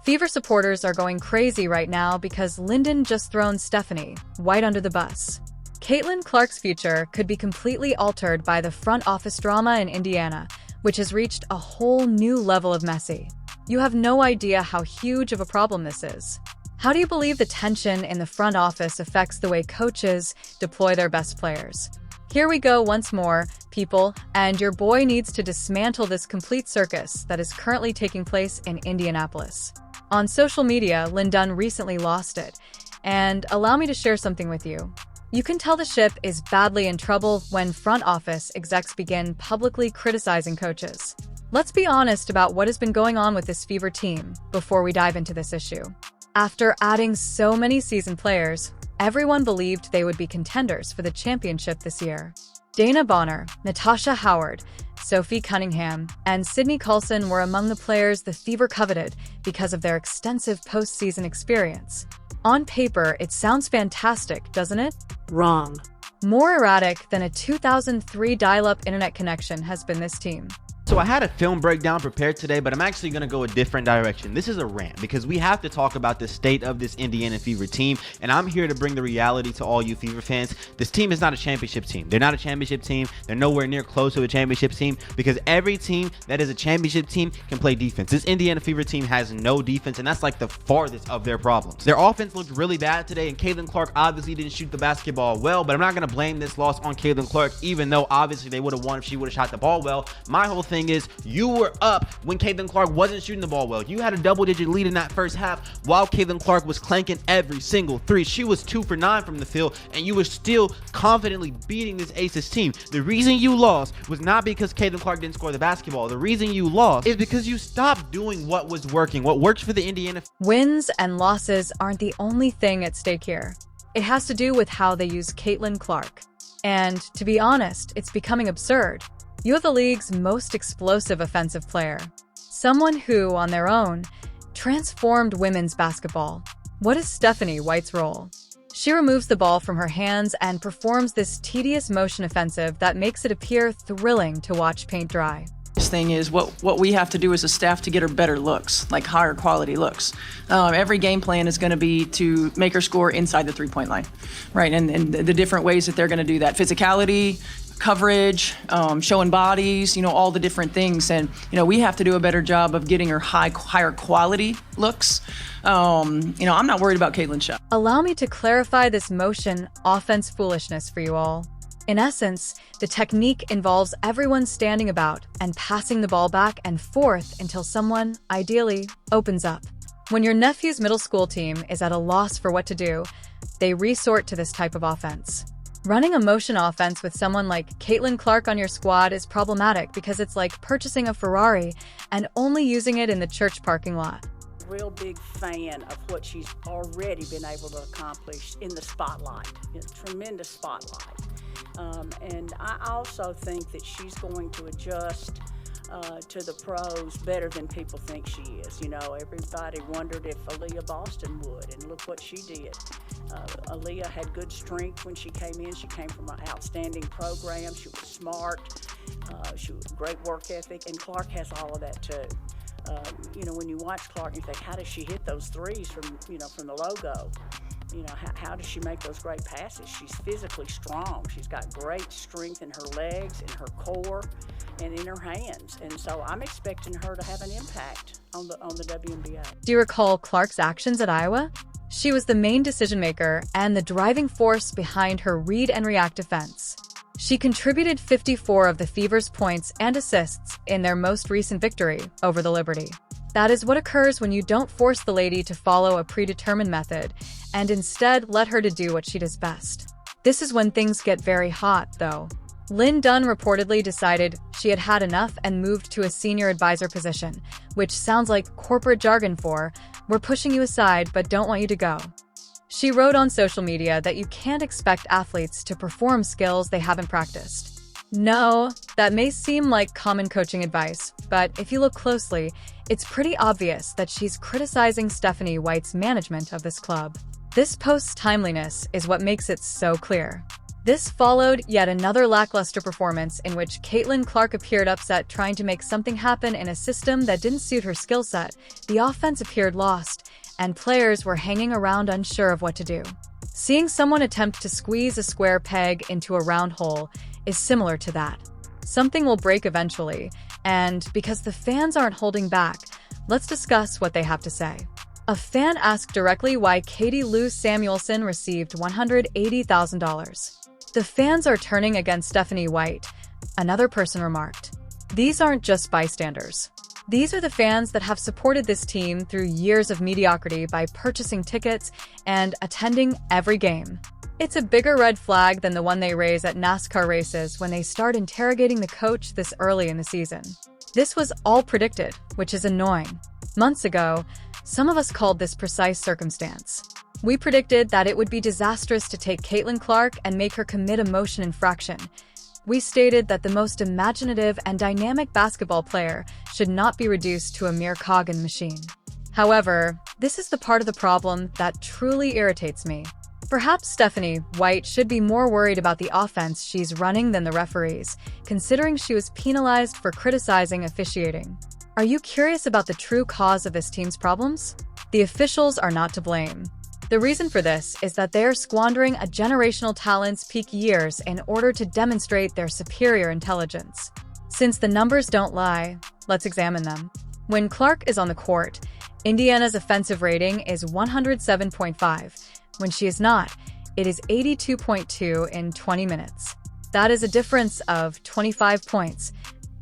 Fever supporters are going crazy right now because Linn Dunn just thrown Stephanie White under the bus. Caitlin Clark's future could be completely altered by the front office drama in Indiana, which has reached a whole new level of messy. You have no idea how huge of a problem this is. How do you believe the tension in the front office affects the way coaches deploy their best players? Here we go once more, people, and your boy needs to dismantle this complete circus that is currently taking place in Indianapolis. On social media, Linn Dunn recently lost it, and allow me to share something with you. You can tell the ship is badly in trouble when front office execs begin publicly criticizing coaches. Let's be honest about what has been going on with this Fever team before we dive into this issue. After adding so many seasoned players, everyone believed they would be contenders for the championship this year. Dana Bonner, Natasha Howard, Sophie Cunningham, and Sydney Coulson were among the players the Fever coveted because of their extensive postseason experience. On paper, it sounds fantastic, doesn't it? Wrong. More erratic than a 2003 dial-up internet connection has been this team. So I had a film breakdown prepared today, but I'm actually going to go a different direction. This is a rant because we have to talk about the state of this Indiana Fever team, and I'm here to bring the reality to all you Fever fans. This team is not a championship team. They're not a championship team. They're nowhere near close to a championship team because every team that is a championship team can play defense. This Indiana Fever team has no defense, and that's like the farthest of their problems. Their offense looked really bad today, and Caitlin Clark obviously didn't shoot the basketball well, but I'm not going to blame this loss on Caitlin Clark, even though obviously they would have won if she would have shot the ball well. My whole thing is you were up when Caitlin Clark wasn't shooting the ball well. You had a double-digit lead in that first half while Caitlin Clark was clanking every single three. She was 2 for 9 from the field, and you were still confidently beating this Aces team. The reason you lost was not because Caitlin Clark didn't score the basketball. The reason you lost is because you stopped doing what was working, what works for the Indiana. Wins and losses aren't the only thing at stake here. It has to do with how they use Caitlin Clark. And to be honest, it's becoming absurd. You have the league's most explosive offensive player, someone who, on their own, transformed women's basketball. What is Stephanie White's role? She removes the ball from her hands and performs this tedious motion offensive that makes it appear thrilling to watch paint dry. This thing is what we have to do as a staff to get her better looks, like higher quality looks. Every game plan is going to be to make her score inside the three-point line, right? And the different ways that they're going to do that. Physicality, coverage, showing bodies, all the different things. And, we have to do a better job of getting her higher quality looks. I'm not worried about Caitlin's shot. Allow me to clarify this motion offense foolishness for you all. In essence, the technique involves everyone standing about and passing the ball back and forth until someone, ideally, opens up. When your nephew's middle school team is at a loss for what to do, they resort to this type of offense. Running a motion offense with someone like Caitlin Clark on your squad is problematic because it's like purchasing a Ferrari and only using it in the church parking lot. Real big fan of what she's already been able to accomplish in the spotlight. Tremendous spotlight. And I also think that she's going to adjust to the pros better than people think she is. Everybody wondered if Aliyah Boston would, and look what she did. Aliyah had good strength when she came in. She came from an outstanding program. She was smart. She was great work ethic, and Clark has all of that too. When you watch Clark, you think, how does she hit those threes from the logo? How does she make those great passes? She's physically strong. She's got great strength in her legs, in her core, and in her hands. And so I'm expecting her to have an impact on the WNBA. Do you recall Clark's actions at Iowa? She was the main decision maker and the driving force behind her read and react defense. She contributed 54 of the Fever's points and assists in their most recent victory over the Liberty. That is what occurs when you don't force the lady to follow a predetermined method and instead let her to do what she does best. This is when things get very hot, though. Linn Dunn reportedly decided she had had enough and moved to a senior advisor position, which sounds like corporate jargon for, "We're pushing you aside but don't want you to go." She wrote on social media that you can't expect athletes to perform skills they haven't practiced. No, that may seem like common coaching advice, but if you look closely, it's pretty obvious that she's criticizing Stephanie White's management of this club. This post's timeliness is what makes it so clear. This followed yet another lackluster performance in which Caitlin Clark appeared upset trying to make something happen in a system that didn't suit her skill set. The offense appeared lost, and players were hanging around unsure of what to do. Seeing someone attempt to squeeze a square peg into a round hole is similar to that. Something will break eventually, and because the fans aren't holding back, let's discuss what they have to say. A fan asked directly why Katie Lou Samuelson received $180,000. The fans are turning against Stephanie White, another person remarked. These aren't just bystanders. These are the fans that have supported this team through years of mediocrity by purchasing tickets and attending every game. It's a bigger red flag than the one they raise at NASCAR races when they start interrogating the coach this early in the season. This was all predicted, which is annoying. Months ago, some of us called this precise circumstance. We predicted that it would be disastrous to take Caitlin Clark and make her commit a motion infraction. We stated that the most imaginative and dynamic basketball player should not be reduced to a mere cog in machine. However, this is the part of the problem that truly irritates me. Perhaps Stephanie White should be more worried about the offense she's running than the referees, considering she was penalized for criticizing officiating. Are you curious about the true cause of this team's problems? The officials are not to blame. The reason for this is that they are squandering a generational talent's peak years in order to demonstrate their superior intelligence. Since the numbers don't lie, let's examine them. When Clark is on the court, Indiana's offensive rating is 107.5. When she is not, it is 82.2 in 20 minutes. That is a difference of 25 points.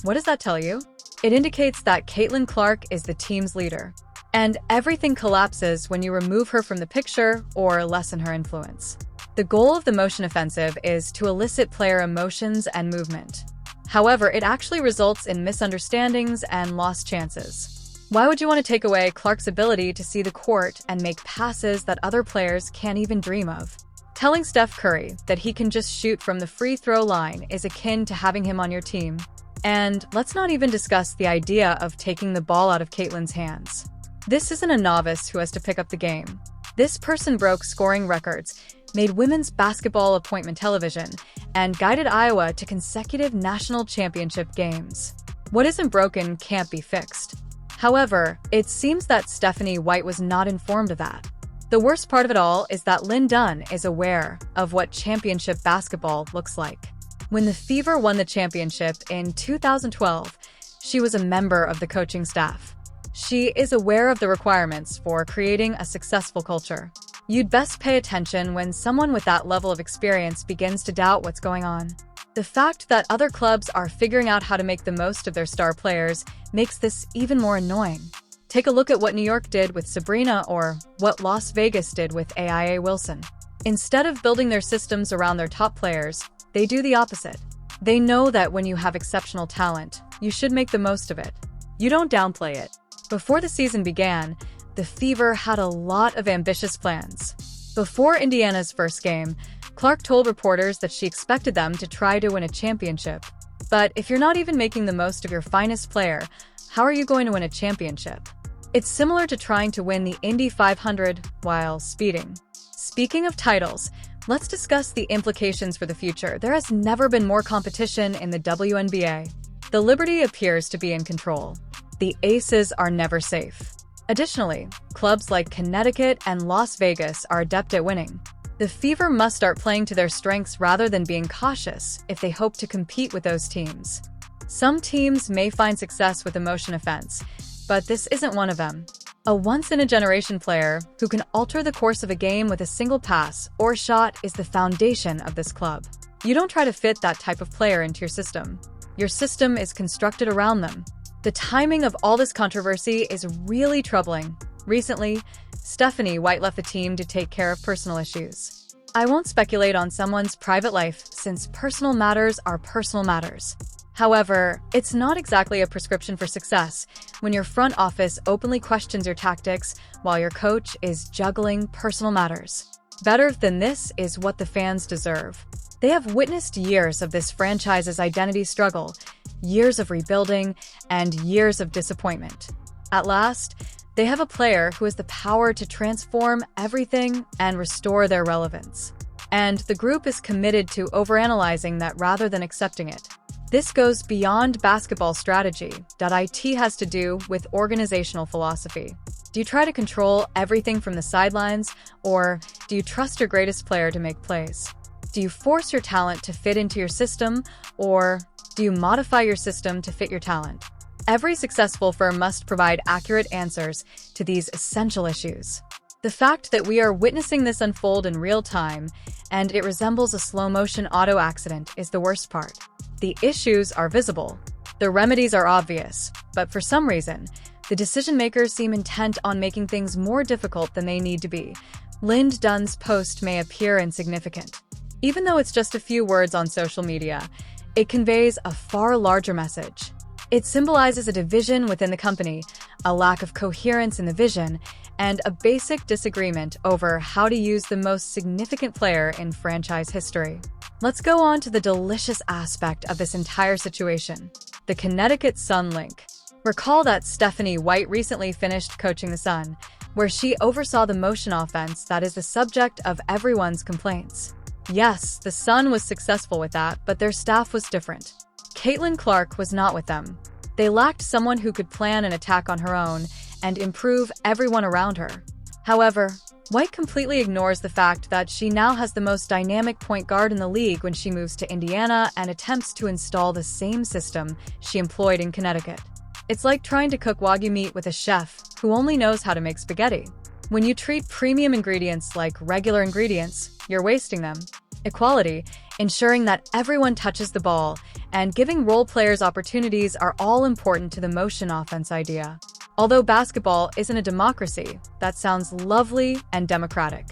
What does that tell you? It indicates that Caitlin Clark is the team's leader. And everything collapses when you remove her from the picture or lessen her influence. The goal of the motion offensive is to elicit player emotions and movement. However, it actually results in misunderstandings and lost chances. Why would you want to take away Clark's ability to see the court and make passes that other players can't even dream of? Telling Steph Curry that he can just shoot from the free throw line is akin to having him on your team. And let's not even discuss the idea of taking the ball out of Caitlin's hands. This isn't a novice who has to pick up the game. This person broke scoring records, made women's basketball appointment television, and guided Iowa to consecutive national championship games. What isn't broken can't be fixed. However, it seems that Stephanie White was not informed of that. The worst part of it all is that Linn Dunn is aware of what championship basketball looks like. When the Fever won the championship in 2012, she was a member of the coaching staff. She is aware of the requirements for creating a successful culture. You'd best pay attention when someone with that level of experience begins to doubt what's going on. The fact that other clubs are figuring out how to make the most of their star players makes this even more annoying. Take a look at what New York did with Sabrina or what Las Vegas did with AIA Wilson. Instead of building their systems around their top players, they do the opposite. They know that when you have exceptional talent, you should make the most of it. You don't downplay it. Before the season began, the Fever had a lot of ambitious plans. Before Indiana's first game, Clark told reporters that she expected them to try to win a championship. But if you're not even making the most of your finest player, how are you going to win a championship? It's similar to trying to win the Indy 500 while speeding. Speaking of titles, let's discuss the implications for the future. There has never been more competition in the WNBA. The Liberty appears to be in control. The Aces are never safe. Additionally, clubs like Connecticut and Las Vegas are adept at winning. The Fever must start playing to their strengths rather than being cautious if they hope to compete with those teams. Some teams may find success with the motion offense, but this isn't one of them. A once-in-a-generation player who can alter the course of a game with a single pass or shot is the foundation of this club. You don't try to fit that type of player into your system. Your system is constructed around them. The timing of all this controversy is really troubling. Recently, Stephanie White left the team to take care of personal issues. I won't speculate on someone's private life since personal matters are personal matters. However, it's not exactly a prescription for success when your front office openly questions your tactics while your coach is juggling personal matters. Better than this is what the fans deserve. They have witnessed years of this franchise's identity struggle, years of rebuilding, and years of disappointment. At last, they have a player who has the power to transform everything and restore their relevance. and the group is committed to overanalyzing that rather than accepting it. This goes beyond basketball strategy. It has to do with organizational philosophy. Do you try to control everything from the sidelines, or do you trust your greatest player to make plays? Do you force your talent to fit into your system, or do you modify your system to fit your talent? Every successful firm must provide accurate answers to these essential issues. The fact that we are witnessing this unfold in real time, and it resembles a slow-motion auto accident, is the worst part. The issues are visible. The remedies are obvious, but for some reason, the decision-makers seem intent on making things more difficult than they need to be. Linn Dunn's post may appear insignificant. Even though it's just a few words on social media, it conveys a far larger message. It symbolizes a division within the company, a lack of coherence in the vision, and a basic disagreement over how to use the most significant player in franchise history. Let's go on to the delicious aspect of this entire situation, the Connecticut Sun link. Recall that Stephanie White recently finished coaching the Sun, where she oversaw the motion offense that is the subject of everyone's complaints. Yes, the Sun was successful with that, but their staff was different. Caitlin Clark was not with them. They lacked someone who could plan an attack on her own and improve everyone around her. However, White completely ignores the fact that she now has the most dynamic point guard in the league when she moves to Indiana and attempts to install the same system she employed in Connecticut. It's like trying to cook Wagyu meat with a chef who only knows how to make spaghetti. When you treat premium ingredients like regular ingredients, you're wasting them. Equality, ensuring that everyone touches the ball, and giving role players opportunities are all important to the motion offense idea. Although basketball isn't a democracy, that sounds lovely and democratic.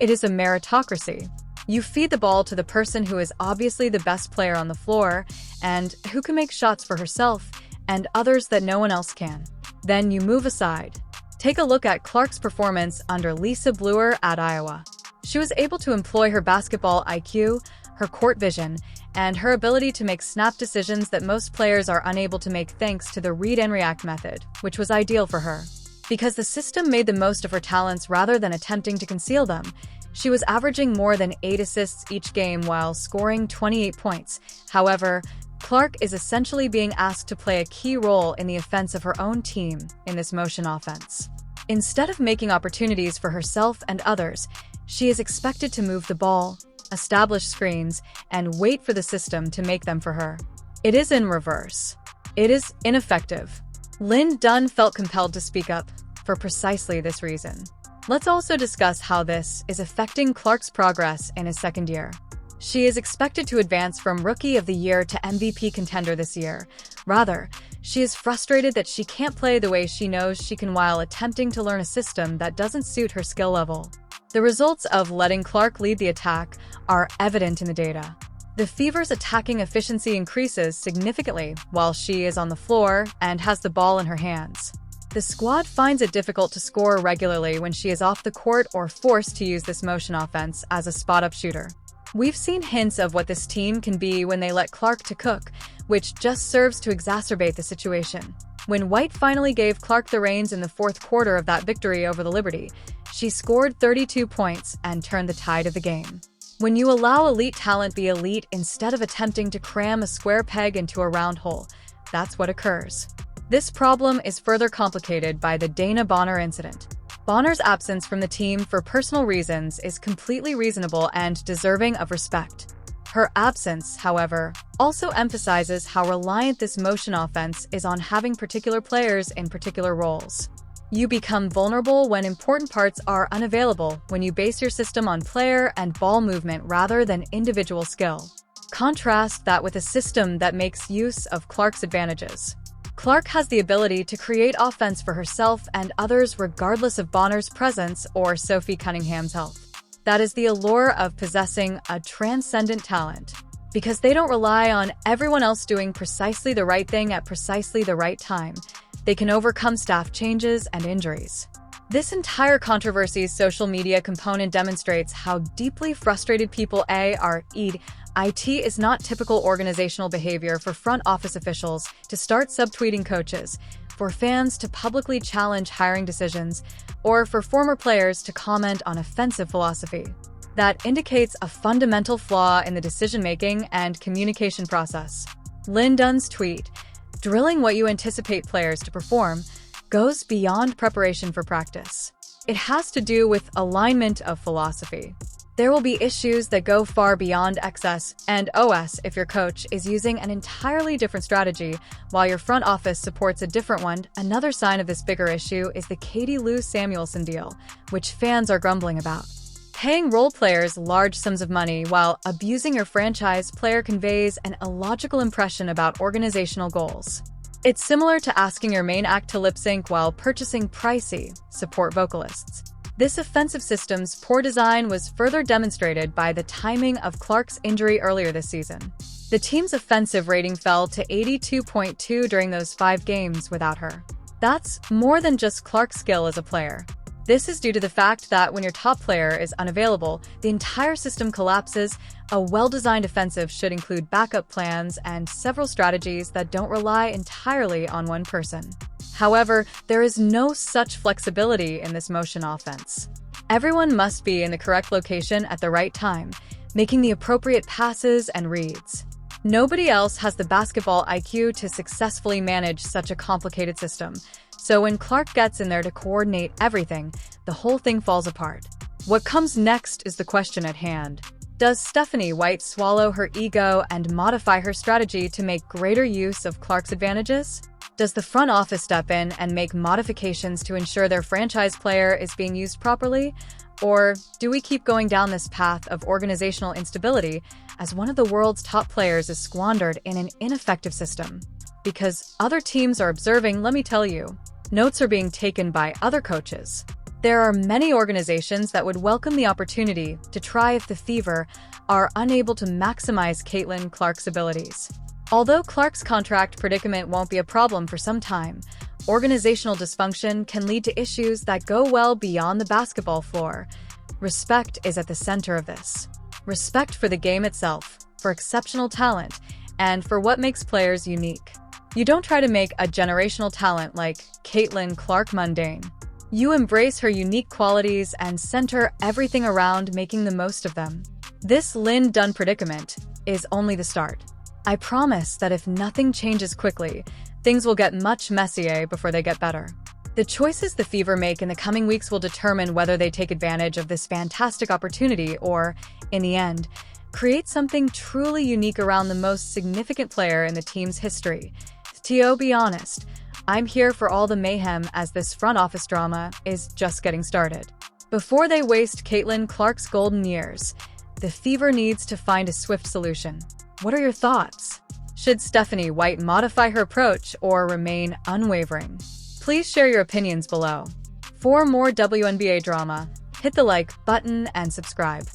It is a meritocracy. You feed the ball to the person who is obviously the best player on the floor and who can make shots for herself and others that no one else can. Then you move aside. Take a look at Clark's performance under Lisa Bluer at Iowa. She was able to employ her basketball IQ, her court vision, and her ability to make snap decisions that most players are unable to make thanks to the read and react method, which was ideal for her. Because the system made the most of her talents rather than attempting to conceal them, she was averaging more than 8 assists each game while scoring 28 points. However, Clark is essentially being asked to play a key role in the offense of her own team in this motion offense. Instead of making opportunities for herself and others, she is expected to move the ball, establish screens, and wait for the system to make them for her. It is in reverse. It is ineffective. Linn Dunn felt compelled to speak up for precisely this reason. Let's also discuss how this is affecting Clark's progress in his second year. She is expected to advance from Rookie of the Year to MVP contender this year. Rather, she is frustrated that she can't play the way she knows she can while attempting to learn a system that doesn't suit her skill level. The results of letting Clark lead the attack are evident in the data. The Fever's attacking efficiency increases significantly while she is on the floor and has the ball in her hands. The squad finds it difficult to score regularly when she is off the court or forced to use this motion offense as a spot-up shooter. We've seen hints of what this team can be when they let Clark to cook, which just serves to exacerbate the situation. When White finally gave Clark the reins in the fourth quarter of that victory over the Liberty, she scored 32 points and turned the tide of the game. When you allow elite talent be elite instead of attempting to cram a square peg into a round hole, that's what occurs. This problem is further complicated by the Dana Bonner incident. Bonner's absence from the team for personal reasons is completely reasonable and deserving of respect. Her absence, however, also emphasizes how reliant this motion offense is on having particular players in particular roles. You become vulnerable when important parts are unavailable when you base your system on player and ball movement rather than individual skill. Contrast that with a system that makes use of Clark's advantages. Clark has the ability to create offense for herself and others regardless of Bonner's presence or Sophie Cunningham's health. That is the allure of possessing a transcendent talent. Because they don't rely on everyone else doing precisely the right thing at precisely the right time, they can overcome staff changes and injuries. This entire controversy's social media component demonstrates how deeply frustrated people are. It is not typical organizational behavior for front office officials to start subtweeting coaches, for fans to publicly challenge hiring decisions, or for former players to comment on offensive philosophy. that indicates a fundamental flaw in the decision-making and communication process. Linn Dunn's tweet, "Drilling what you anticipate players to perform, goes beyond preparation for practice. It has to do with alignment of philosophy. There will be issues that go far beyond XS and OS if your coach is using an entirely different strategy while your front office supports a different one." Another sign of this bigger issue is the Katie Lou Samuelson deal, which fans are grumbling about. Paying role players large sums of money while abusing your franchise player conveys an illogical impression about organizational goals. It's similar to asking your main act to lip sync while purchasing pricey support vocalists. This offensive system's poor design was further demonstrated by the timing of Clark's injury earlier this season. The team's offensive rating fell to 82.2 during those 5 games without her. That's more than just Clark's skill as a player. This is due to the fact that when your top player is unavailable, the entire system collapses. A well-designed offensive should include backup plans and several strategies that don't rely entirely on one person. However, there is no such flexibility in this motion offense. Everyone must be in the correct location at the right time, making the appropriate passes and reads. Nobody else has the basketball IQ to successfully manage such a complicated system, so when Clark gets in there to coordinate everything, the whole thing falls apart. What comes next is the question at hand. Does Stephanie White swallow her ego and modify her strategy to make greater use of Clark's advantages? Does the front office step in and make modifications to ensure their franchise player is being used properly? Or do we keep going down this path of organizational instability as one of the world's top players is squandered in an ineffective system? Because other teams are observing, let me tell you, notes are being taken by other coaches. There are many organizations that would welcome the opportunity to try if the Fever are unable to maximize Caitlin Clark's abilities. Although Clark's contract predicament won't be a problem for some time, organizational dysfunction can lead to issues that go well beyond the basketball floor. Respect is at the center of this. Respect for the game itself, for exceptional talent, and for what makes players unique. You don't try to make a generational talent like Caitlin Clark mundane. You embrace her unique qualities and center everything around making the most of them. This Linn Dunn predicament is only the start. I promise that if nothing changes quickly, things will get much messier before they get better. The choices the Fever make in the coming weeks will determine whether they take advantage of this fantastic opportunity or, in the end, create something truly unique around the most significant player in the team's history. To be honest, I'm here for all the mayhem as this front office drama is just getting started. Before they waste Caitlin Clark's golden years, the Fever needs to find a swift solution. What are your thoughts? Should Stephanie White modify her approach or remain unwavering? Please share your opinions below. For more WNBA drama, hit the like button and subscribe.